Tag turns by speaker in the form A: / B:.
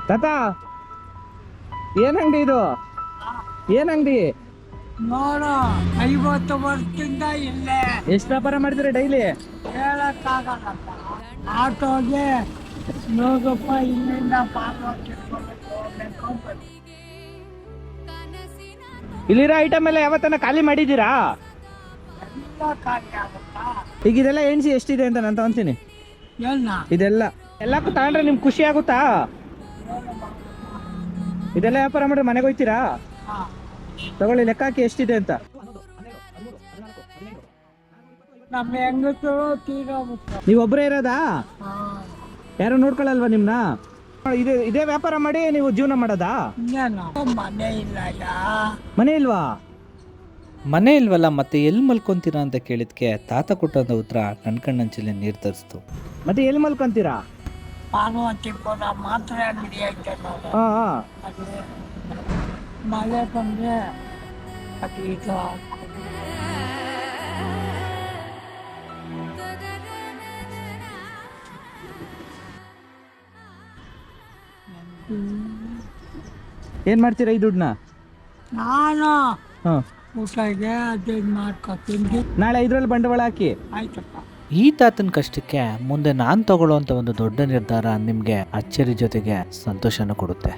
A: ತಾತ ಏನ್ ಅಂಗಡಿ ಇದು? ಏನ್ ಅಂಗಡಿ?
B: ನೋಡ 50 ವರ್ಷದಿಂದ ಇಲ್ಲೇ
A: ಎಷ್ಟು ವ್ಯಾಪಾರ ಮಾಡ್ತೀರಾ ಡೈಲಿ?
B: ಹೇಳಕ್ಕಾಗಲ್ಲಪ್ಪ. ಆಟೋಗೆ 100 ರೂಪಾಯಿ ಇಲ್ಲಿಂದ ಪಾರ್ವತಿ ಹೋಗ್ಬೇಕು.
A: ಇಲ್ಲಿರೋ ಐಟಮ್ ಎಲ್ಲ ಯಾವತ್ತನ ಖಾಲಿ ಮಾಡಿದ್ದೀರಾ?
B: ಎಲ್ಲ ಖಾಲಿ ಆಗುತ್ತಾ?
A: ಈಗ ಇದೆಲ್ಲ ಎಣ್ಸಿ ಎಷ್ಟಿದೆ ಅಂತ ನಾನು ತಗೊಂತೀನಿ.
B: ಎಲ್ಲ
A: ಇದೆಲ್ಲ ಎಲ್ಲಕ್ಕೂ ತಗೊಂಡ್ರೆ ನಿಮ್ಗೆ ಖುಷಿ ಆಗುತ್ತಾ? ಇದೆಲ್ಲ ವ್ಯಾಪಾರ ಮಾಡ್ರೆ ಮನೆಗೆ ಹೋಗ್ತೀರಾ?
B: ಹಾ.
A: ತಗೊಳ್ಳಿ, ಲೆಕ್ಕ ಹಾಕಿ ಎಷ್ಟಿದೆ ಅಂತ.
B: ನಮ್ಮ ಹೆಂಗಸರು ತೀರೋಗ್ಬಿಟ್ಟು.
A: ನೀವು ಒಬ್ಬರೇ ಇರೋದಾ?
B: ಹಾ.
A: ಯಾರು ನೋಡ್ಕೊಳ್ಳಲ್ವಾ ನಿಮ್ನ? ಇದೇ ವ್ಯಾಪಾರ ಮಾಡಿ ನೀವು ಜೀವನ ಮಾಡೋದಾ?
B: ಇನ್ನೇನು ಮನೆ ಇಲ್ಲ
A: ಮನೆ ಇಲ್ವಾ?
C: ಮನೆ ಇಲ್ವಲ್ಲ ಮತ್ತೆ ಎಲ್ಲಿ ಮಲ್ಕೊಂತೀರಾ ಅಂತ ಕೇಳಿದ್ಕೆ ತಾತ ಕೊಟ್ಟಂತ ಉತ್ತರ ನನ್ನ ಕಣ್ಣಂಚಲ್ಲಿ ನೀರು ತರಿಸ್ತು.
A: ಮತ್ತೆ ಎಲ್ಲಿ ಮಲ್ಕೊಂತೀರಾ?
B: ಪಾರ್ವತಿಪುರ ಮಾತ್ರ ಅಂಗಡಿ ಐತೆ ನೋಡಿ.
A: ಹಾ ಹಾ.
B: ಅದು ಮಳೆ ಬಂದ್ರೆ ಅದು ಇದು
A: ಏನ್ ಮಾಡ್ತೀರಾ ಈ ದುಡ್ಡನ್ನ?
B: ನಾನು
A: ಹಾ.
B: ಊಟಗೆ ಅದು ಮಾಡ್ಕೊತೀನಿ.
A: ನಾಳೆ ಇದ್ರಲ್ಲಿ ಬಂಡವಾಳ ಹಾಕಿ.
B: ಆಯ್ತಪ್ಪ.
C: ಈ ತಾತನ ಕಷ್ಟಕ್ಕೆ ಮುಂದೆ ನಾನು ತಗೊಳ್ಳೋವಂಥ ಒಂದು ದೊಡ್ಡ ನಿರ್ಧಾರ ನಿಮಗೆ ಅಚ್ಚರಿ ಜೊತೆಗೆ ಸಂತೋಷನೂ ಕೊಡುತ್ತೆ.